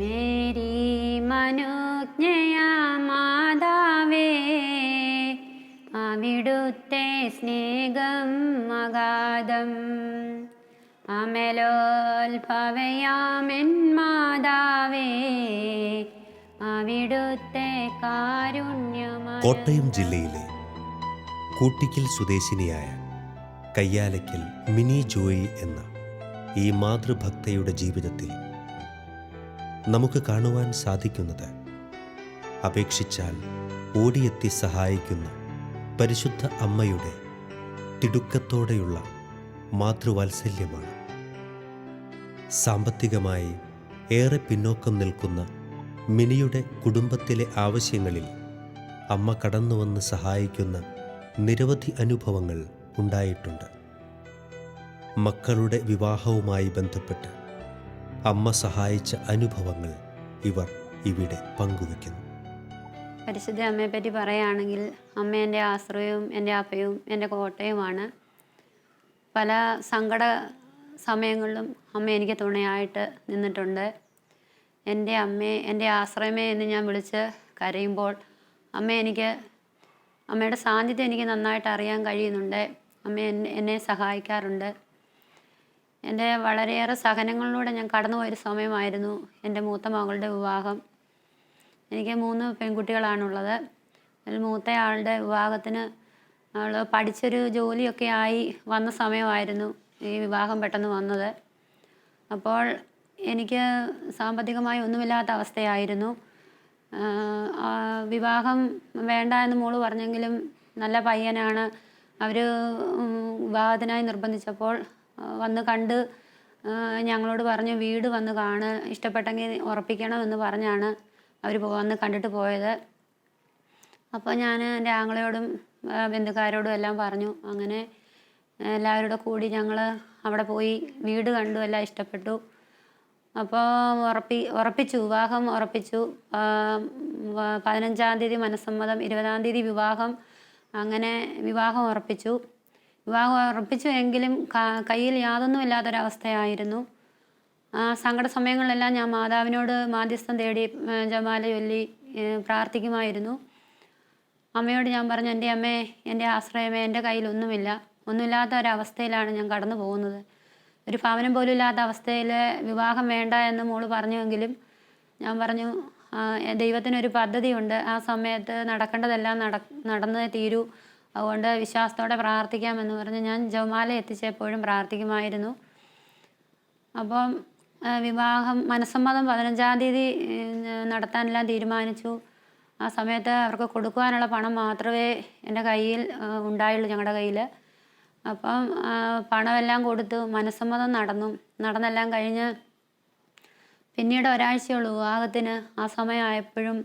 Mary മനോജ്ഞയ മാതാവേ, അവിടുത്തെ സ്നേഹം അഗാധം. അമലോത്ഭവയാമെൻ മാതാവേ, അവിടുത്തെ കാരുണ്യമായി. കോട്ടയം ജില്ലയിലെ കൂട്ടിക്കൽ സ്വദേശിനിയായ കയ്യാലയ്ക്കൽ മിനി ജോയി എന്ന ഈ മാതൃഭക്തയുടെ ജീവിതത്തിൽ നമുക്ക് കാണുവാൻ സാധിക്കുന്നത് അപേക്ഷിച്ചാൽ ഓടിയെത്തി സഹായിക്കുന്ന പരിശുദ്ധ അമ്മയുടെ തിടുക്കത്തോടെയുള്ള മാതൃവാത്സല്യമാണ്. സാമ്പത്തികമായി ഏറെ പിന്നോക്കം നിൽക്കുന്ന മിനിയുടെ കുടുംബത്തിലെ ആവശ്യങ്ങളിൽ അമ്മ കടന്നുവന്ന് സഹായിക്കുന്ന നിരവധി അനുഭവങ്ങൾ ഉണ്ടായിട്ടുണ്ട്. മക്കളുടെ വിവാഹവുമായി ബന്ധപ്പെട്ട് അമ്മ സഹായിച്ച അനുഭവങ്ങൾ ഇവർ ഇവിടെ പങ്കുവയ്ക്കുന്നു. പരിശുദ്ധ അമ്മയെപ്പറ്റി പറയുകയാണെങ്കിൽ, അമ്മ എൻ്റെ ആശ്രയവും എൻ്റെ അഭയവും എൻ്റെ കോട്ടയുമാണ്. പല സങ്കട സമയങ്ങളിലും അമ്മ എനിക്ക് തുണയായിട്ട് നിന്നിട്ടുണ്ട്. എൻ്റെ അമ്മേ, എൻ്റെ ആശ്രയമേ എന്ന് ഞാൻ വിളിച്ച് കരയുമ്പോൾ അമ്മയുടെ സാന്നിധ്യം എനിക്ക് നന്നായിട്ട് അറിയാൻ കഴിയുന്നുണ്ട്. അമ്മ എന്നെ സഹായിക്കാറുണ്ട്. എൻ്റെ വളരെയേറെ സഹനങ്ങളിലൂടെ ഞാൻ കടന്നുപോയൊരു സമയമായിരുന്നു എൻ്റെ മൂത്ത മകളുടെ വിവാഹം. എനിക്ക് 3 പെൺകുട്ടികളാണുള്ളത്. അതിൽ മൂത്തയാളുടെ വിവാഹത്തിന് അവൾ പഠിച്ചൊരു ജോലിയൊക്കെ ആയി വന്ന സമയമായിരുന്നു ഈ വിവാഹം പെട്ടെന്ന് വന്നത്. അപ്പോൾ എനിക്ക് സാമ്പത്തികമായി ഒന്നുമില്ലാത്ത അവസ്ഥയായിരുന്നു. വിവാഹം വേണ്ട എന്ന് മോള് പറഞ്ഞെങ്കിലും നല്ല പയ്യനാണ്. അവർ വിവാഹത്തിനായി നിർബന്ധിച്ചപ്പോൾ വന്ന് കണ്ട് ഞങ്ങളോട് പറഞ്ഞു, വീട് വന്ന് ഇഷ്ടപ്പെട്ടെങ്കിൽ ഉറപ്പിക്കണമെന്ന് പറഞ്ഞാണ് അവർ വന്ന് കണ്ടിട്ട് പോയത്. അപ്പോൾ ഞാൻ എൻ്റെ ആങ്ങളയോടും ബന്ധുക്കാരോടും എല്ലാം പറഞ്ഞു. അങ്ങനെ എല്ലാവരുടെ കൂടി ഞങ്ങൾ അവിടെ പോയി വീട് കണ്ടു, എല്ലാം ഇഷ്ടപ്പെട്ടു. അപ്പോൾ വിവാഹം ഉറപ്പിച്ചു. 15-ാം തീയതി മനസ്സമ്മതം, 20-ാം തീയതി വിവാഹം. അങ്ങനെ വിവാഹം ഉറപ്പിച്ചു എങ്കിലും കയ്യിൽ യാതൊന്നുമില്ലാത്തൊരവസ്ഥയായിരുന്നു. സങ്കട സമയങ്ങളിലെല്ലാം ഞാൻ മാതാവിനോട് മാധ്യസ്ഥം തേടി ജപമാല ചൊല്ലി പ്രാർത്ഥിക്കുമായിരുന്നു. അമ്മയോട് ഞാൻ പറഞ്ഞു, എൻ്റെ അമ്മേ, എൻ്റെ ആശ്രയമേ, എൻ്റെ ഒന്നുമില്ലാത്ത ഒരവസ്ഥയിലാണ് ഞാൻ കടന്നു പോകുന്നത്. ഒരു ഭവനം പോലും ഇല്ലാത്ത അവസ്ഥയിൽ വിവാഹം വേണ്ട എന്ന് മോള് പറഞ്ഞുവെങ്കിലും ഞാൻ പറഞ്ഞു, ദൈവത്തിനൊരു പദ്ധതിയുണ്ട്. ആ സമയത്ത് നടക്കേണ്ടതെല്ലാം നടന്നേ തീരൂ. അതുകൊണ്ട് വിശ്വാസത്തോടെ പ്രാർത്ഥിക്കാമെന്ന് പറഞ്ഞ് ഞാൻ ജപമാല എത്തിച്ചപ്പോഴും പ്രാർത്ഥിക്കുമായിരുന്നു. അപ്പം വിവാഹം മനസ്സമ്മതം 15-ാം തീയതി നടത്താനെല്ലാം തീരുമാനിച്ചു. ആ സമയത്ത് അവർക്ക് കൊടുക്കുവാനുള്ള പണം മാത്രമേ എൻ്റെ കയ്യിൽ ഉണ്ടായുള്ളൂ, ഞങ്ങളുടെ കയ്യിൽ. അപ്പം പണമെല്ലാം കൊടുത്തു. മനസ്സമ്മതം നടന്നെല്ലാം കഴിഞ്ഞ് പിന്നീട് ഒരാഴ്ചയുള്ളൂ വിവാഹത്തിന്. ആ സമയമായപ്പോഴും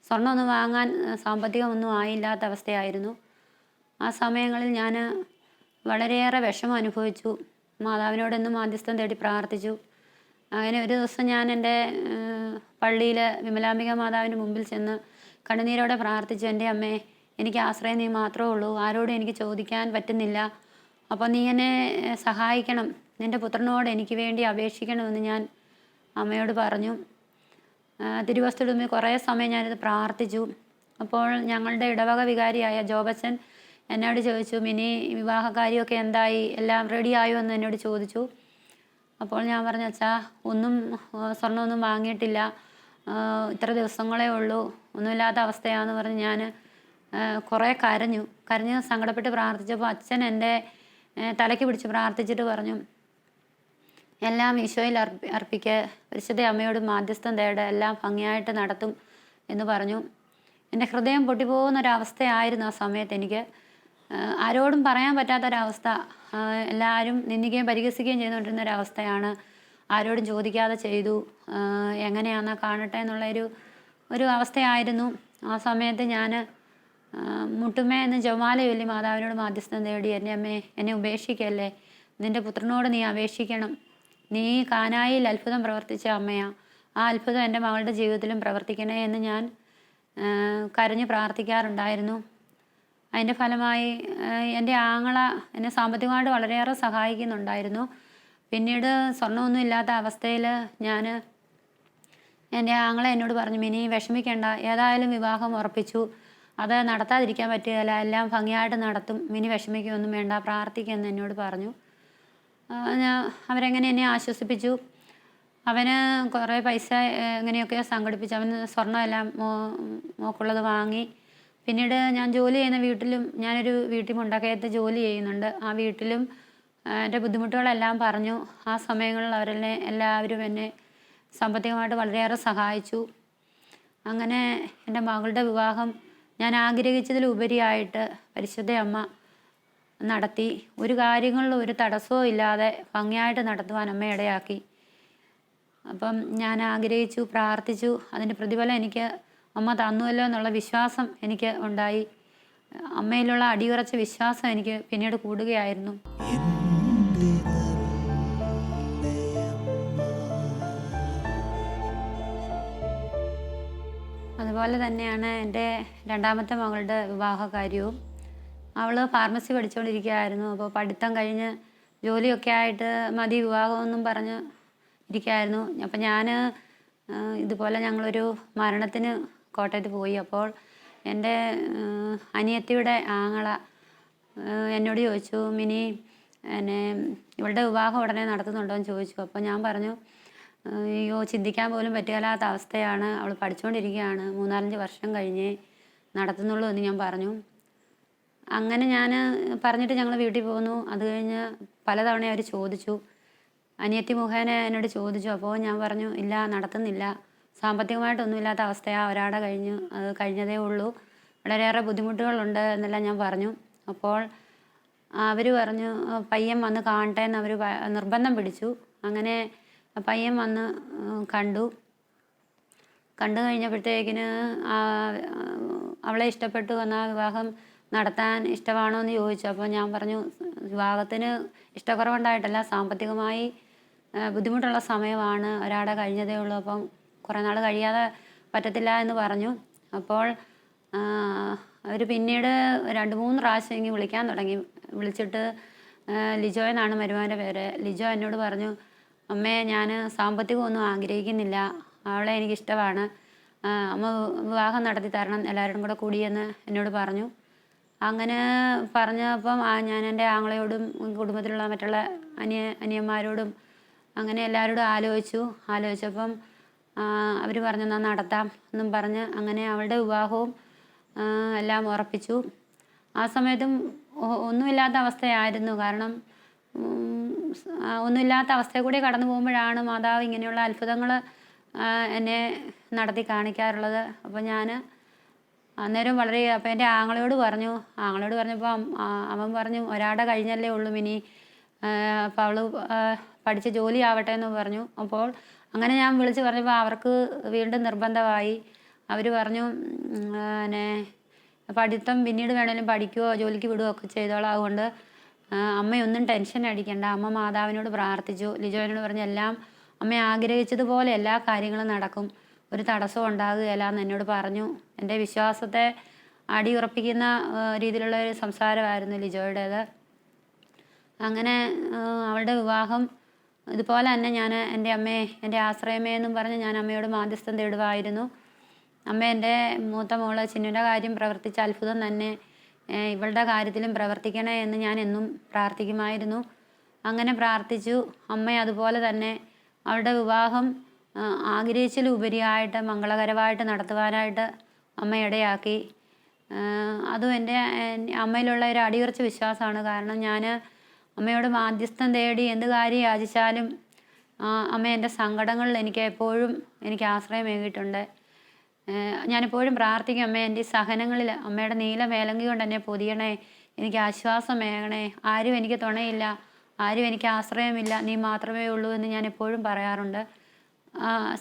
സ്വർണ്ണമൊന്നും വാങ്ങാൻ സാമ്പത്തികമൊന്നും ആയില്ലാത്ത അവസ്ഥയായിരുന്നു. ആ സമയങ്ങളിൽ ഞാൻ വളരെയേറെ വിഷമം അനുഭവിച്ചു. മാതാവിനോടെന്നും മാധ്യസ്ഥം തേടി പ്രാർത്ഥിച്ചു. അങ്ങനെ ഒരു ദിവസം ഞാൻ എൻ്റെ പള്ളിയിൽ വിമലാംബിക മാതാവിൻ്റെ മുമ്പിൽ ചെന്ന് കണ്ണുനീരോടെ പ്രാർത്ഥിച്ചു, എൻ്റെ അമ്മേ, എനിക്ക് ആശ്രയം നീ മാത്രമേ ഉള്ളൂ. ആരോടും എനിക്ക് ചോദിക്കാൻ പറ്റുന്നില്ല. അപ്പോൾ നീ എന്നെ സഹായിക്കണം. നിൻ്റെ പുത്രനോട് എനിക്ക് വേണ്ടി അപേക്ഷിക്കണമെന്ന് ഞാൻ അമ്മയോട് പറഞ്ഞു. തിരുവസ്തുടുമ്പി കുറേ സമയം ഞാനിത് പ്രാർത്ഥിച്ചു. അപ്പോൾ ഞങ്ങളുടെ ഇടവക വികാരിയായ ജോബച്ചൻ എന്നോട് ചോദിച്ചു, മിനി, വിവാഹകാര്യമൊക്കെ എന്തായി, എല്ലാം റെഡിയായോ എന്ന് എന്നോട് ചോദിച്ചു. അപ്പോൾ ഞാൻ പറഞ്ഞു, അച്ഛാ, സ്വർണ്ണമൊന്നും വാങ്ങിയിട്ടില്ല, ഇത്ര ദിവസങ്ങളേ ഉള്ളൂ, ഒന്നുമില്ലാത്ത അവസ്ഥയാണെന്ന് പറഞ്ഞ് ഞാൻ കുറേ കരഞ്ഞ് സങ്കടപ്പെട്ട് പ്രാർത്ഥിച്ചപ്പോൾ അച്ഛൻ എൻ്റെ തലയ്ക്ക് പിടിച്ച് പ്രാർത്ഥിച്ചിട്ട് പറഞ്ഞു, എല്ലാം ഈശോയിൽ അർപ്പിക്കുക, പരിശുദ്ധ അമ്മയോട് മാധ്യസ്ഥം തേടുക, എല്ലാം ഭംഗിയായിട്ട് നടത്തും എന്ന് പറഞ്ഞു. എൻ്റെ ഹൃദയം പൊട്ടിപ്പോകുന്നൊരവസ്ഥയായിരുന്നു ആ സമയത്ത്. എനിക്ക് ആരോടും പറയാൻ പറ്റാത്തൊരവസ്ഥ. എല്ലാവരും നിന്ദിക്കുകയും പരിഹസിക്കുകയും ചെയ്തുകൊണ്ടിരുന്നൊരവസ്ഥയാണ്. ആരോടും ചോദിക്കാതെ ചെയ്തു. എങ്ങനെയാണെന്നാ കാണട്ടെ എന്നുള്ള ഒരു അവസ്ഥയായിരുന്നു. ആ സമയത്ത് ഞാൻ മുട്ടുമേ എന്ന് ജപമാല ചൊല്ലി മാതാവിനോട് മാധ്യസ്ഥം തേടി, എൻ്റെ അമ്മേ, എന്നെ ഉപേക്ഷിക്കല്ലേ, നിൻ്റെ പുത്രനോട് നീ അപേക്ഷിക്കണം. നീ കാനായിൽ അത്ഭുതം പ്രവർത്തിച്ച അമ്മയാ, ആ അത്ഭുതം എൻ്റെ മകളുടെ ജീവിതത്തിലും പ്രവർത്തിക്കണേ എന്ന് ഞാൻ കരഞ്ഞ് പ്രാർത്ഥിക്കാറുണ്ടായിരുന്നു. അതിൻ്റെ ഫലമായി എൻ്റെ ആങ്ങള എന്നെ സാമ്പത്തികമായിട്ട് വളരെയേറെ സഹായിക്കുന്നുണ്ടായിരുന്നു. പിന്നീട് സ്വർണ്ണമൊന്നും ഇല്ലാത്ത അവസ്ഥയിൽ എൻ്റെ ആങ്ങള എന്നോട് പറഞ്ഞു, മിനി വിഷമിക്കേണ്ട, ഏതായാലും വിവാഹം ഉറപ്പിച്ചു, അത് നടത്താതിരിക്കാൻ പറ്റുകയില്ല, എല്ലാം ഭംഗിയായിട്ട് നടത്തും, മിനി വിഷമിക്കുകയൊന്നും വേണ്ട, പ്രാർത്ഥിക്കുമെന്ന് എന്നോട് പറഞ്ഞു. അവരെങ്ങനെ എന്നെ ആശ്വസിപ്പിച്ചു. അവന് കുറേ പൈസ എങ്ങനെയൊക്കെയോ സംഘടിപ്പിച്ചു. അവന് സ്വർണ്ണമെല്ലാം മോക്കുള്ളത് വാങ്ങി. പിന്നീട് ഞാൻ ജോലി ചെയ്യുന്ന വീട്ടിലും, ഞാനൊരു വീട്ടിൽ മുണ്ടക്കയത്ത് ജോലി ചെയ്യുന്നുണ്ട്, ആ വീട്ടിലും എൻ്റെ ബുദ്ധിമുട്ടുകളെല്ലാം പറഞ്ഞു. ആ സമയങ്ങളിൽ എല്ലാവരും എന്നെ സാമ്പത്തികമായിട്ട് വളരെയേറെ സഹായിച്ചു. അങ്ങനെ എൻ്റെ മകളുടെ വിവാഹം ഞാൻ ആഗ്രഹിച്ചതിലുപരിയായിട്ട് പരിശുദ്ധ അമ്മ നടത്തി. ഒരു കാര്യങ്ങളിലും ഒരു തടസ്സവും ഇല്ലാതെ ഭംഗിയായിട്ട് നടത്തുവാൻ അമ്മ ഇടയാക്കി. അപ്പം ഞാൻ ആഗ്രഹിച്ചു, പ്രാർത്ഥിച്ചു, അതിൻ്റെ പ്രതിഫലം എനിക്ക് അമ്മ തന്നുവല്ലോ എന്നുള്ള വിശ്വാസം എനിക്ക് ഉണ്ടായി. അമ്മയിലുള്ള അടിയുറച്ച വിശ്വാസം എനിക്ക് പിന്നീട് കൂടുകയായിരുന്നു. അതുപോലെ തന്നെയാണ് എൻ്റെ രണ്ടാമത്തെ മകളുടെ വിവാഹ കാര്യവും. അവൾ ഫാർമസി പഠിച്ചുകൊണ്ടിരിക്കുകയായിരുന്നു. അപ്പോൾ പഠിത്തം കഴിഞ്ഞ് ജോലിയൊക്കെ ആയിട്ട് മതി വിവാഹമെന്നും പറഞ്ഞ് ഇരിക്കുകയായിരുന്നു. അപ്പം ഞാൻ ഇതുപോലെ ഞങ്ങളൊരു മരണത്തിന് കോട്ടയത്ത് പോയി. അപ്പോൾ എൻ്റെ അനിയത്തിയുടെ ആങ്ങള എന്നോട് ചോദിച്ചു, മിനി ഇവളുടെ വിവാഹം ഉടനെ നടത്തുന്നുണ്ടോ എന്ന് ചോദിച്ചു. അപ്പോൾ ഞാൻ പറഞ്ഞു, അയ്യോ ചിന്തിക്കാൻ പോലും പറ്റുകയില്ലാത്ത അവസ്ഥയാണ്, അവൾ പഠിച്ചുകൊണ്ടിരിക്കുകയാണ്, 3-4 വർഷം കഴിഞ്ഞേ നടത്തുന്നുള്ളൂ എന്ന് ഞാൻ പറഞ്ഞു. അങ്ങനെ ഞാൻ പറഞ്ഞിട്ട് ഞങ്ങൾ വീട്ടിൽ പോന്നു. അത് കഴിഞ്ഞ് പലതവണ അവർ ചോദിച്ചു, അനിയത്തി മുഖേന എന്നോട് ചോദിച്ചു. അപ്പോൾ ഞാൻ പറഞ്ഞു, ഇല്ല നടത്തുന്നില്ല, സാമ്പത്തികമായിട്ടൊന്നുമില്ലാത്ത അവസ്ഥയാണ്, ഒരാടെ കഴിഞ്ഞതേ ഉള്ളൂ, വളരെയേറെ ബുദ്ധിമുട്ടുകളുണ്ട് എന്നെല്ലാം ഞാൻ പറഞ്ഞു. അപ്പോൾ അവർ പറഞ്ഞു പയ്യൻ വന്ന് കാണട്ടെ എന്ന് അവർ നിർബന്ധം പിടിച്ചു. അങ്ങനെ പയ്യൻ വന്ന് കണ്ടു കഴിഞ്ഞപ്പോഴത്തേക്കിന് അവളെ ഇഷ്ടപ്പെട്ടു. വന്ന വിവാഹം നടത്താൻ ഇഷ്ടമാണോ എന്ന് ചോദിച്ചു. അപ്പോൾ ഞാൻ പറഞ്ഞു, വിവാഹത്തിന് ഇഷ്ടക്കുറവുണ്ടായിട്ടല്ല, സാമ്പത്തികമായി ബുദ്ധിമുട്ടുള്ള സമയമാണ്, ഒരാടെ കഴിഞ്ഞതേ ഉള്ളൂ, അപ്പം കുറേ നാൾ കഴിയാതെ പറ്റത്തില്ല എന്ന് പറഞ്ഞു. അപ്പോൾ അവർ പിന്നീട് 2-3 പ്രാവശ്യം ഇങ്ങനെ വിളിക്കാൻ തുടങ്ങി. വിളിച്ചിട്ട് ലിജോ എന്നാണ് മരുമകൻ്റെ പേര്. ലിജോ എന്നോട് പറഞ്ഞു, അമ്മേ ഞാൻ സാമ്പത്തികമൊന്നും ആഗ്രഹിക്കുന്നില്ല, അവളെ എനിക്കിഷ്ടമാണ്, അമ്മ വിവാഹം നടത്തി തരണം എല്ലാവരും കൂടെ കൂടിയെന്ന് എന്നോട് പറഞ്ഞു. അങ്ങനെ പറഞ്ഞപ്പം ഞാൻ എൻ്റെ ആങ്ങളയോടും കുടുംബത്തിലുള്ള മറ്റുള്ള അനിയന്മാരോടും അങ്ങനെ എല്ലാവരോടും ആലോചിച്ചപ്പം അവർ പറഞ്ഞു എന്നാൽ നടത്താം എന്നും പറഞ്ഞ് അങ്ങനെ അവളുടെ വിവാഹവും എല്ലാം ഉറപ്പിച്ചു. ആ സമയത്തും ഒന്നുമില്ലാത്ത അവസ്ഥയായിരുന്നു. കാരണം ഒന്നുമില്ലാത്ത അവസ്ഥയിൽ കൂടി കടന്നു പോകുമ്പോഴാണ് മാതാവ് ഇങ്ങനെയുള്ള അത്ഭുതങ്ങൾ എന്നെ നടത്തി കാണിക്കാറുള്ളത്. അപ്പോൾ ഞാൻ അന്നേരം അപ്പോൾ എൻ്റെ ആങ്ങളയോട് പറഞ്ഞപ്പോൾ അവൻ പറഞ്ഞു, ഒരാടെ കഴിഞ്ഞല്ലേ ഉള്ളൂ മിനി, അപ്പോൾ അവൾ പഠിച്ച് ജോലി ആവട്ടെ എന്ന് പറഞ്ഞു. അപ്പോൾ അങ്ങനെ ഞാൻ വിളിച്ച് പറഞ്ഞപ്പോൾ അവർക്ക് വീണ്ടും നിർബന്ധമായി. അവർ പറഞ്ഞു, പഠിത്തം പിന്നീട് വേണേലും പഠിക്കുകയോ ജോലിക്ക് വിടുകയോ ഒക്കെ ചെയ്തോളാം, അതുകൊണ്ട് അമ്മയൊന്നും ടെൻഷൻ അടിക്കണ്ട, അമ്മ മാതാവിനോട് പ്രാർത്ഥിച്ചു. ലിജോനോട് പറഞ്ഞു, എല്ലാം അമ്മ ആഗ്രഹിച്ചതുപോലെ എല്ലാ കാര്യങ്ങളും നടക്കും, ഒരു തടസ്സവും ഉണ്ടാകുകയില്ല എന്ന് എന്നോട് പറഞ്ഞു. എൻ്റെ വിശ്വാസത്തെ അടിയുറപ്പിക്കുന്ന രീതിയിലുള്ള ഒരു സംസാരമായിരുന്നു ലിജോയുടേത്. അങ്ങനെ അവളുടെ വിവാഹം ഇതുപോലെ തന്നെ ഞാൻ എൻ്റെ ആശ്രയമേ എന്നും പറഞ്ഞ് ഞാൻ അമ്മയോട് മാധ്യസ്ഥം തേടുമായിരുന്നു. അമ്മ എൻ്റെ മൂത്ത മോള് ചിന്നുവിൻ്റെ കാര്യം പ്രവർത്തിച്ച അത്ഭുതം തന്നെ ഇവളുടെ കാര്യത്തിലും പ്രവർത്തിക്കണേ എന്ന് ഞാൻ എന്നും പ്രാർത്ഥിക്കുമായിരുന്നു. അങ്ങനെ പ്രാർത്ഥിച്ചു. അമ്മ അതുപോലെ തന്നെ അവളുടെ വിവാഹം ആഗ്രഹിച്ചതിലുപരിയായിട്ട് മംഗളകരമായിട്ട് നടത്തുവാനായിട്ട് അമ്മ ഇടയാക്കി. അതും എൻ്റെ അമ്മയിലുള്ള ഒരു അടിയുറച്ച വിശ്വാസമാണ്. കാരണം ഞാൻ അമ്മയോട് മാധ്യസ്ഥം തേടി എന്ത് കാര്യം യാചിച്ചാലും അമ്മ എൻ്റെ സങ്കടങ്ങളിൽ എനിക്ക് ആശ്രയമേകിയിട്ടുണ്ട്. ഞാനെപ്പോഴും പ്രാർത്ഥിക്കും, അമ്മ എൻ്റെ ഈ സഹനങ്ങളിൽ അമ്മയുടെ നീല മേലങ്കി കൊണ്ട് എന്നെ പൊതിയണേ, എനിക്ക് ആശ്വാസമേകണേ, ആരും എനിക്ക് തുണയില്ല, ആരും എനിക്ക് ആശ്രയമില്ല, നീ മാത്രമേ ഉള്ളൂ എന്ന് ഞാൻ എപ്പോഴും പറയാറുണ്ട്.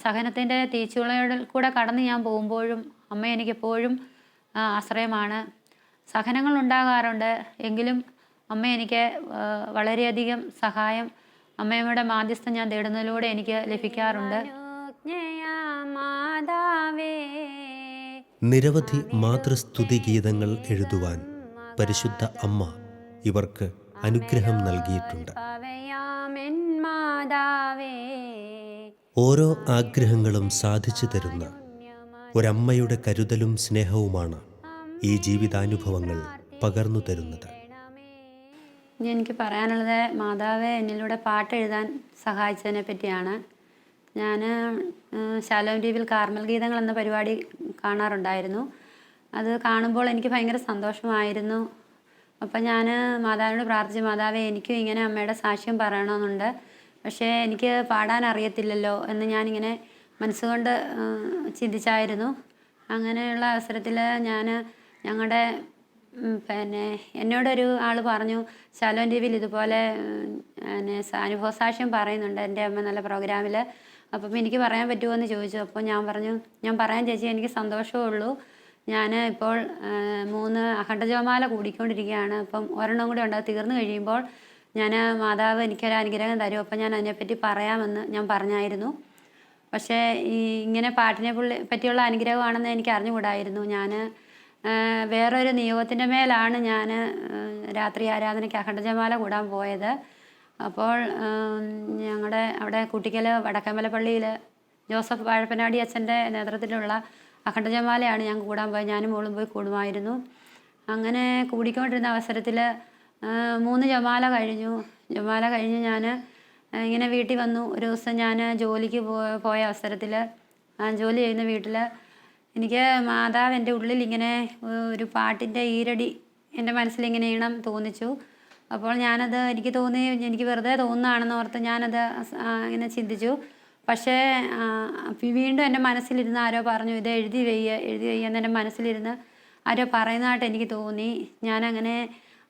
സഹനത്തിൻ്റെ തീച്ചുളയിൽ കൂടെ കടന്ന് ഞാൻ പോകുമ്പോഴും അമ്മ എനിക്കെപ്പോഴും ആശ്രയമാണ്. സഹനങ്ങൾ ഉണ്ടാകാറുണ്ട്, എങ്കിലും അമ്മ എനിക്ക് വളരെയധികം സഹായം അമ്മയുടെ മാധ്യസ്ഥം ഞാൻ തേടുന്നതിലൂടെ എനിക്ക് ലഭിക്കാറുണ്ട്. നിരവധി മാതൃസ്തുതി ഗീതങ്ങൾ എഴുതുവാൻ പരിശുദ്ധ അമ്മ ഇവർക്ക് അനുഗ്രഹം നൽകിയിട്ടുണ്ട്. ഓരോ ആഗ്രഹങ്ങളും സാധിച്ചു തരുന്ന ഒരമ്മയുടെ കരുതലും സ്നേഹവുമാണ് ഈ ജീവിതാനുഭവങ്ങൾ പകർന്നു തരുന്നത്. ഇനി എനിക്ക് പറയാനുള്ളത് മാതാവ് എന്നിലൂടെ പാട്ട് എഴുതാൻ സഹായിച്ചതിനെ പറ്റിയാണ്. ഞാൻ ശാലോം ടി വിയിൽ കാർമൽ ഗീതങ്ങൾ എന്ന പരിപാടി കാണാറുണ്ടായിരുന്നു. അത് കാണുമ്പോൾ എനിക്ക് ഭയങ്കര സന്തോഷമായിരുന്നു. അപ്പം ഞാൻ മാതാവിനോട് പ്രാർത്ഥിച്ചു, മാതാവേ എനിക്കും ഇങ്ങനെ അമ്മയുടെ സാക്ഷ്യം പറയണമെന്നുണ്ട്, പക്ഷേ എനിക്ക് പാടാൻ അറിയത്തില്ലല്ലോ എന്ന് ഞാനിങ്ങനെ മനസ്സുകൊണ്ട് ചിന്തിച്ചായിരുന്നു. അങ്ങനെയുള്ള അവസരത്തിൽ ഞങ്ങളുടെ എന്നോടൊരു ആൾ പറഞ്ഞു, ശാലോം ടി വിയിൽ ഇതുപോലെ അനുഭവ സാക്ഷ്യം പറയുന്നുണ്ട് എൻ്റെ അമ്മ നല്ല പ്രോഗ്രാമിൽ, അപ്പം എനിക്ക് പറയാൻ പറ്റുമോ എന്ന് ചോദിച്ചു. അപ്പോൾ ഞാൻ പറഞ്ഞു, ഞാൻ പറയാൻ ചേച്ചി, എനിക്ക് സന്തോഷമേ ഉള്ളൂ. ഞാൻ ഇപ്പോൾ 3 അഖണ്ഡ ജപമാല കൂടിക്കൊണ്ടിരിക്കുകയാണ്. അപ്പം ഒരെണ്ണം കൂടി ഉണ്ട്, അത് തീർന്നു കഴിയുമ്പോൾ മാതാവ് എനിക്കൊരു അനുഗ്രഹം തരും, അപ്പം ഞാൻ അതിനെപ്പറ്റി പറയാമെന്ന് ഞാൻ പറഞ്ഞായിരുന്നു. പക്ഷേ ഇങ്ങനെ പാട്ടിനെ പറ്റിയുള്ള അനുഗ്രഹമാണെന്ന് എനിക്ക് അറിഞ്ഞുകൂടായിരുന്നു. ഞാൻ വേറൊരു നിയോഗത്തിൻ്റെ മേലാണ് ഞാൻ രാത്രി ആരാധനയ്ക്ക് അഖണ്ഡ ജപമാല കൂടാൻ പോയത്. അപ്പോൾ ഞങ്ങളുടെ അവിടെ കുട്ടിക്കൽ വടക്കമ്പല പള്ളിയിൽ ജോസഫ് വാഴപ്പനാടി അച്ഛൻ്റെ നേതൃത്വത്തിലുള്ള അഖണ്ഡ ജപമാലയാണ് ഞാൻ കൂടാൻ പോയത്. ഞാനും മോളും പോയി കൂടുമായിരുന്നു. അങ്ങനെ കൂടിക്കൊണ്ടിരുന്ന അവസരത്തിൽ 3 ജപമാല കഴിഞ്ഞു ഞാൻ ഇങ്ങനെ വീട്ടിൽ വന്നു. ഒരു ദിവസം ഞാൻ ജോലിക്ക് പോയ അവസരത്തിൽ ജോലി ചെയ്യുന്ന വീട്ടിൽ എനിക്ക് മാതാവ് എൻ്റെ ഉള്ളിൽ ഇങ്ങനെ ഒരു പാട്ടിൻ്റെ ഈരടി എൻ്റെ മനസ്സിലിങ്ങനെ ഈണം തോന്നിച്ചു. അപ്പോൾ എനിക്ക് തോന്നി, എനിക്ക് വെറുതെ തോന്നുന്നതാണെന്ന് ഓർത്ത് ഞാനത് ഇങ്ങനെ ചിന്തിച്ചു. പക്ഷേ വീണ്ടും എൻ്റെ മനസ്സിലിരുന്ന് ആരോ പറഞ്ഞു, ഇത് എഴുതി വെയ്യെന്ന് എൻ്റെ മനസ്സിലിരുന്ന് ആരോ പറയുന്നതായിട്ട് എനിക്ക് തോന്നി. ഞാനങ്ങനെ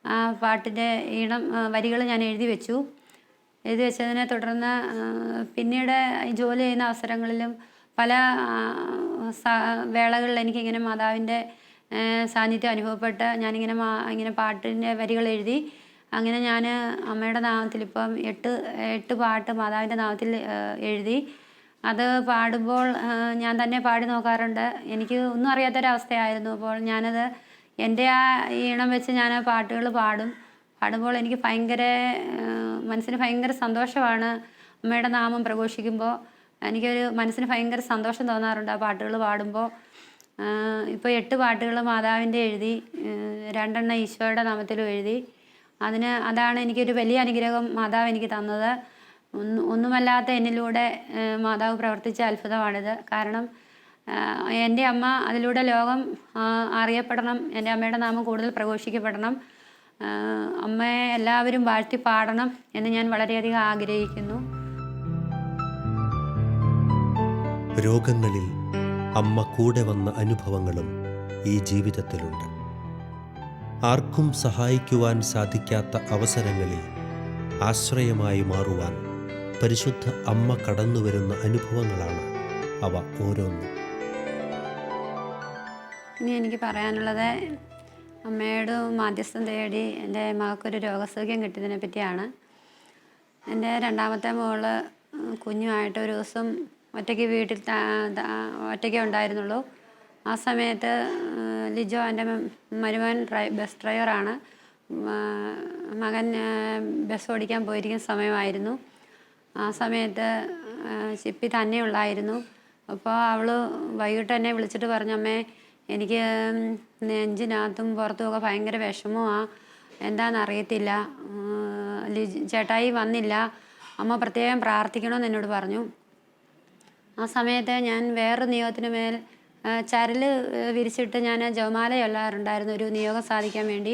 ആ പാട്ടിൻ്റെ വരികൾ ഞാൻ എഴുതി വെച്ചതിനെ തുടർന്ന് പിന്നീട് ജോലി ചെയ്യുന്ന അവസരങ്ങളിലും പല വേളകളിൽ എനിക്കിങ്ങനെ മാതാവിൻ്റെ സാന്നിധ്യം അനുഭവപ്പെട്ട് ഇങ്ങനെ പാട്ടിൻ്റെ വരികൾ എഴുതി. അങ്ങനെ ഞാൻ അമ്മയുടെ നാമത്തിൽ ഇപ്പം 8 പാട്ട് മാതാവിൻ്റെ നാമത്തിൽ എഴുതി. അത് പാടുമ്പോൾ ഞാൻ തന്നെ പാടി നോക്കാറുണ്ട്. എനിക്ക് ഒന്നും അറിയാത്തൊരവസ്ഥയായിരുന്നു. അപ്പോൾ ഞാനത് എൻ്റെ ആ ഈണം വെച്ച് ഞാൻ ആ പാട്ടുകൾ പാടുമ്പോൾ എനിക്ക് മനസ്സിന് ഭയങ്കര സന്തോഷമാണ്. അമ്മയുടെ നാമം പ്രഘോഷിക്കുമ്പോൾ എനിക്കൊരു മനസ്സിന് ഭയങ്കര സന്തോഷം തോന്നാറുണ്ട് ആ പാട്ടുകൾ പാടുമ്പോൾ. ഇപ്പോൾ 8 പാട്ടുകൾ മാതാവിൻ്റെ എഴുതി, 2 എണ്ണം ഈശോയുടെ നാമത്തിലും എഴുതി. അതാണ് എനിക്കൊരു വലിയ അനുഗ്രഹം മാതാവ് എനിക്ക് തന്നത്. ഒന്നുമല്ലാത്ത എന്നിലൂടെ മാതാവ് പ്രവർത്തിച്ച അത്ഭുതമാണിത്. കാരണം എൻ്റെ അമ്മ അതിലൂടെ ലോകം അറിയപ്പെടണം, എൻ്റെ അമ്മയുടെ നാമം കൂടുതൽ പ്രഘോഷിക്കപ്പെടണം, അമ്മയെ എല്ലാവരും വാഴ്ത്തി പാടണം എന്ന് ഞാൻ വളരെയധികം ആഗ്രഹിക്കുന്നു. രോഗങ്ങളിൽ അമ്മ കൂടെ വന്ന അനുഭവങ്ങളും ഈ ജീവിതത്തിലുണ്ട്. ആർക്കും സഹായിക്കുവാൻ സാധിക്കാത്ത അവസരങ്ങളിൽ ആശ്രയമായി മാറുവാൻ പരിശുദ്ധ അമ്മ കടന്നുവരുന്ന അനുഭവങ്ങളാണ് അവ ഓരോന്നും. ഇനി എനിക്ക് പറയാനുള്ളത്, അമ്മയോട് മാധ്യസ്ഥം തേടി എൻ്റെ മകൾക്കൊരു രോഗസൗഖ്യം കിട്ടിയതിനെ പറ്റിയാണ്. എൻ്റെ 2ാമത്തെ മോള് കുഞ്ഞുമായിട്ട് ഒരു ദിവസം ഒറ്റയ്ക്ക് വീട്ടിൽ ഒറ്റയ്ക്കേ ഉണ്ടായിരുന്നുള്ളൂ. ആ സമയത്ത് ലിജോ എൻ്റെ മരുമകൻ ബസ് ഡ്രൈവറാണ്. മകൻ ബസ് ഓടിക്കാൻ പോയിരിക്കുന്ന സമയമായിരുന്നു. ആ സമയത്ത് ചിപ്പി തന്നെ ഉള്ളായിരുന്നു. അപ്പോൾ അവൾ വൈകിട്ട് എന്നെ വിളിച്ചിട്ട് പറഞ്ഞു, അമ്മേ എനിക്ക് നെഞ്ചിനകത്തും പുറത്തുമൊക്കെ ഭയങ്കര വിഷമമാണ്, എന്താണെന്നറിയത്തില്ല, ചേട്ടായി വന്നില്ല, അമ്മ പ്രത്യേകം പ്രാർത്ഥിക്കണമെന്ന് എന്നോട് പറഞ്ഞു. ആ സമയത്ത് ഞാൻ വേറൊരു നിയോഗത്തിന് മേൽ ചരൽ വിരിച്ചിട്ട് ഞാൻ ജപമാല ചൊല്ലാറുണ്ടായിരുന്നു ഒരു നിയോഗം സാധിക്കാൻ വേണ്ടി.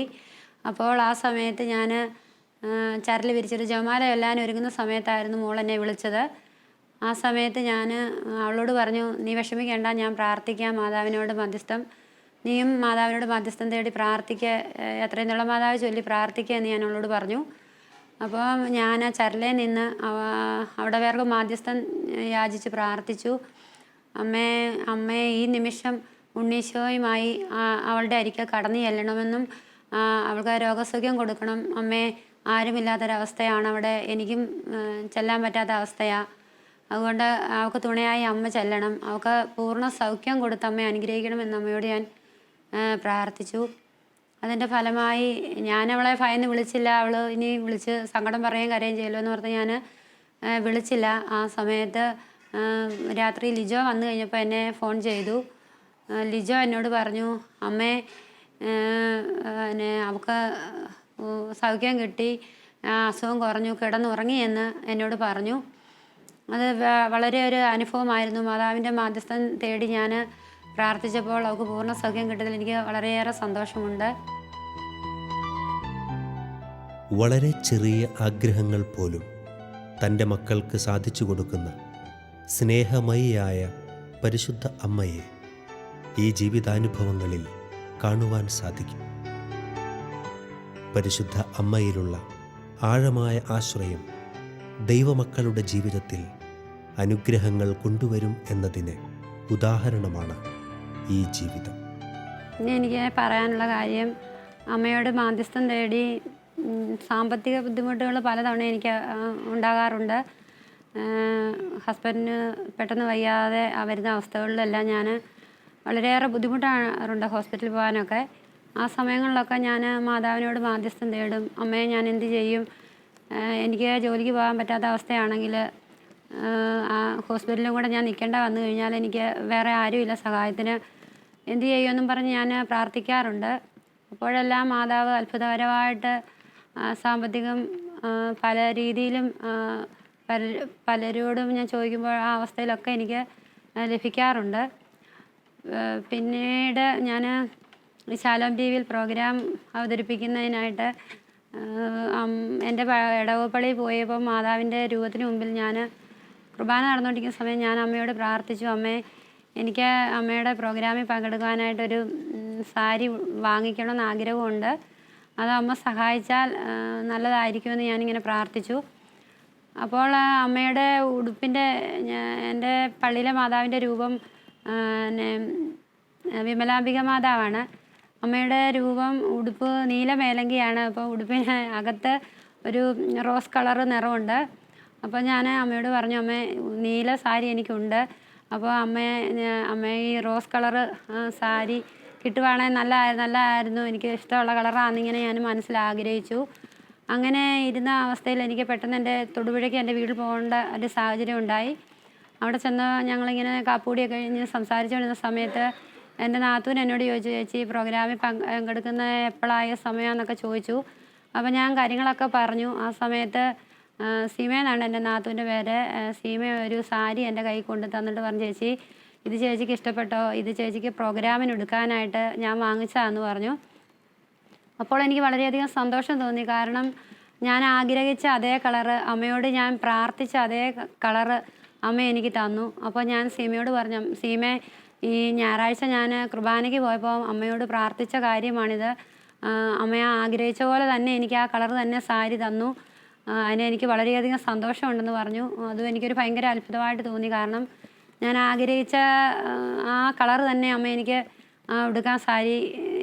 അപ്പോൾ ആ സമയത്ത് ഞാൻ ചരൽ വിരിച്ചിട്ട് ജപമാല ചൊല്ലാൻ ഒരുങ്ങുന്ന സമയത്തായിരുന്നു മോളെന്നെ വിളിച്ചത്. ആ സമയത്ത് ഞാൻ അവളോട് പറഞ്ഞു, നീ വിഷമിക്കേണ്ട, ഞാൻ പ്രാർത്ഥിക്കാം മാതാവിനോട് മധ്യസ്ഥം, നീയും മാതാവിനോട് മധ്യസ്ഥം തേടി പ്രാർത്ഥിക്കുക, എത്രയും നീളം മാതാവ് ചൊല്ലി പ്രാർത്ഥിക്കുക എന്ന് ഞാൻ അവളോട് പറഞ്ഞു. അപ്പോൾ ഞാൻ ചരലേ നിന്ന് അവിടെ വേറെ മാധ്യസ്ഥം യാചിച്ച് പ്രാർത്ഥിച്ചു. അമ്മേ ഈ നിമിഷം ഉണ്ണീശോയുമായി അവളുടെ അരികെ കടന്നു ചെല്ലണമെന്നും അവൾക്ക് രോഗസൗഖ്യം കൊടുക്കണം. അമ്മേ ആരുമില്ലാത്തൊരവസ്ഥയാണ് അവിടെ, എനിക്കും ചെല്ലാൻ പറ്റാത്ത അവസ്ഥയാണ്. അതുകൊണ്ട് അവൾക്ക് തുണയായി അമ്മ ചെല്ലണം, അവൾക്ക് പൂർണ്ണ സൗഖ്യം കൊടുത്ത് അമ്മയെ അനുഗ്രഹിക്കണമെന്ന് അമ്മയോട് ഞാൻ പ്രാർത്ഥിച്ചു. അതിൻ്റെ ഫലമായി ഞാനവളെ ഭയന്ന് വിളിച്ചില്ല. അവൾ ഇനി വിളിച്ച് സങ്കടം പറയുകയും കരയുകയും ചെയ്യുമല്ലോ എന്ന് പറഞ്ഞ് ഞാൻ വിളിച്ചില്ല. ആ സമയത്ത് രാത്രി ലിജോ വന്നു കഴിഞ്ഞപ്പോൾ എന്നെ ഫോൺ ചെയ്തു. ലിജോ എന്നോട് പറഞ്ഞു, അമ്മേ അവൾക്ക് സൗഖ്യം കിട്ടി, അസുഖം കുറഞ്ഞു, കിടന്നുറങ്ങിയെന്ന് എന്നോട് പറഞ്ഞു. അത് വളരെ ഒരു അനുഭവമായിരുന്നു. മാതാവിൻ്റെ മാധ്യസ്ഥം തേടി ഞാൻ പ്രാർത്ഥിച്ചപ്പോൾ അവൾക്ക് പൂർണ്ണ സൗഖ്യം കിട്ടിയതിൽ എനിക്ക് വളരെയേറെ സന്തോഷമുണ്ട്. വളരെ ചെറിയ ആഗ്രഹങ്ങൾ പോലും തൻ്റെ മക്കൾക്ക് സാധിച്ചു കൊടുക്കുന്ന സ്നേഹമയിയായ പരിശുദ്ധ അമ്മയെ ഈ ജീവിതാനുഭവങ്ങളിൽ കാണുവാൻ സാധിക്കും. പരിശുദ്ധ അമ്മയിലുള്ള ആഴമായ ആശ്രയം ദൈവമക്കളുടെ ജീവിതത്തിൽ അനുഗ്രഹങ്ങൾ കൊണ്ടുവരും എന്നതിന് ഉദാഹരണമാണ് ഈ ജീവിതം. ഇനി എനിക്ക് പറയാനുള്ള കാര്യം, അമ്മയോട് മാധ്യസ്ഥം തേടി സാമ്പത്തിക ബുദ്ധിമുട്ടുകൾ പലതവണ എനിക്ക് ഉണ്ടാകാറുണ്ട്. ഹസ്ബൻഡിന് പെട്ടെന്ന് വയ്യാതെ വരുന്ന അവസ്ഥകളിലെല്ലാം ഞാൻ വളരെയേറെ ബുദ്ധിമുട്ടാറുണ്ട് ഹോസ്പിറ്റലിൽ പോകാനൊക്കെ. ആ സമയങ്ങളിലൊക്കെ ഞാൻ മാതാവിനോട് മാധ്യസ്ഥം തേടും. അമ്മയെ ഞാൻ എന്ത് ചെയ്യും, എനിക്ക് ജോലിക്ക് പോകാൻ പറ്റാത്ത അവസ്ഥയാണെങ്കിൽ ആ ഹോസ്പിറ്റലിലും കൂടെ ഞാൻ നിൽക്കേണ്ട വന്നു കഴിഞ്ഞാൽ എനിക്ക് വേറെ ആരുമില്ല സഹായത്തിന്, എന്ത് ചെയ്യുമെന്നും പറഞ്ഞ് ഞാൻ പ്രാർത്ഥിക്കാറുണ്ട്. അപ്പോഴെല്ലാം മാതാവ് അത്ഭുതകരമായിട്ട് സാമ്പത്തികം പല രീതിയിലും പലരോടും ഞാൻ ചോദിക്കുമ്പോൾ ആ അവസ്ഥയിലൊക്കെ എനിക്ക് ലഭിക്കാറുണ്ട്. പിന്നീട് ഞാൻ ശാലോം ടി വിയിൽ പ്രോഗ്രാം അവതരിപ്പിക്കുന്നതിനായിട്ട് എൻ്റെ ഇടവപ്പള്ളിയിൽ പോയപ്പോൾ മാതാവിൻ്റെ രൂപത്തിന് മുമ്പിൽ ഞാൻ കുർബാന നടന്നുകൊണ്ടിരിക്കുന്ന സമയം ഞാൻ അമ്മയോട് പ്രാർത്ഥിച്ചു, അമ്മേ എനിക്ക് അമ്മയുടെ പ്രോഗ്രാമിൽ പങ്കെടുക്കാനായിട്ടൊരു സാരി വാങ്ങിക്കണമെന്ന് ആഗ്രഹമുണ്ട്, അത് അമ്മ സഹായിച്ചാൽ നല്ലതായിരിക്കുമെന്ന് ഞാനിങ്ങനെ പ്രാർത്ഥിച്ചു. അപ്പോൾ അമ്മയുടെ ഉടുപ്പിൻ്റെ എൻ്റെ പള്ളിയിലെ മാതാവിൻ്റെ രൂപം വിമലാംബിക മാതാവാണ്. അമ്മയുടെ രൂപം ഉടുപ്പ് നീല മേലങ്കിയാണ്. അപ്പോൾ ഉടുപ്പിന് അകത്ത് ഒരു റോസ് കളറ് നിറമുണ്ട്. അപ്പോൾ ഞാൻ അമ്മയോട് പറഞ്ഞു, അമ്മേ നീല സാരി എനിക്കുണ്ട്, അപ്പോൾ അമ്മ ഈ റോസ് കളറ് സാരി കിട്ടുവാണെങ്കിൽ നല്ലതായിരുന്നു, എനിക്ക് ഇഷ്ടമുള്ള കളറാണെന്നിങ്ങനെ ഞാൻ മനസ്സിൽ ആഗ്രഹിച്ചു. അങ്ങനെ ഇരുന്ന അവസ്ഥയിൽ എനിക്ക് പെട്ടെന്ന് എൻ്റെ തൊടുപുഴയ്ക്ക് എൻ്റെ വീട്ടിൽ പോകേണ്ട ഒരു സാഹചര്യം ഉണ്ടായി. അവിടെ ചെന്ന് ഞങ്ങളിങ്ങനെ കാപ്പൂടിയൊക്കെ കഴിഞ്ഞ് സംസാരിച്ചുകൊണ്ടിരുന്ന സമയത്ത് എൻ്റെ നാത്തൂൻ എന്നോട് ചോദിച്ചു, ചേച്ചി പ്രോഗ്രാമിൽ പങ്കെടുക്കുന്ന എപ്പോഴായ സമയമെന്നൊക്കെ ചോദിച്ചു. അപ്പോൾ ഞാൻ കാര്യങ്ങളൊക്കെ പറഞ്ഞു. ആ സമയത്ത് സീമ എന്നാണ് എൻ്റെ നാത്തൂൻ്റെ പേര്. സീമ ഒരു സാരി എൻ്റെ കൈ കൊണ്ട് തന്നിട്ട് പറഞ്ഞു, ചേച്ചി ഇത് ചേച്ചിക്ക് ഇഷ്ടപ്പെട്ടോ, ഇത് ചേച്ചിക്ക് പ്രോഗ്രാമിന് എടുക്കാനായിട്ട് ഞാൻ വാങ്ങിച്ചതാണെന്ന് പറഞ്ഞു. അപ്പോൾ എനിക്ക് വളരെയധികം സന്തോഷം തോന്നി. കാരണം ഞാൻ ആഗ്രഹിച്ച അതേ കളറ്, അമ്മയോട് ഞാൻ പ്രാർത്ഥിച്ച അതേ കളറ് അമ്മ എനിക്ക് തന്നു. അപ്പോൾ ഞാൻ സീമയോട് പറഞ്ഞു, സീമേ ഈ ഞായറാഴ്ച ഞാൻ കുർബാനയ്ക്ക് പോയപ്പോൾ അമ്മയോട് പ്രാർത്ഥിച്ച കാര്യമാണിത്, അമ്മ ആഗ്രഹിച്ച പോലെ തന്നെ എനിക്ക് ആ കളർ തന്നെ സാരി തന്നു, അതിന് എനിക്ക് വളരെയധികം സന്തോഷമുണ്ടെന്ന് പറഞ്ഞു. അതും എനിക്കൊരു ഭയങ്കര അത്ഭുതമായിട്ട് തോന്നി. കാരണം ഞാൻ ആഗ്രഹിച്ച ആ കളർ തന്നെ അമ്മ എനിക്ക് ഉടുക്കാൻ സാരി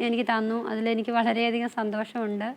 എനിക്ക് തന്നു. അതിലെനിക്ക് വളരെയധികം സന്തോഷമുണ്ട്.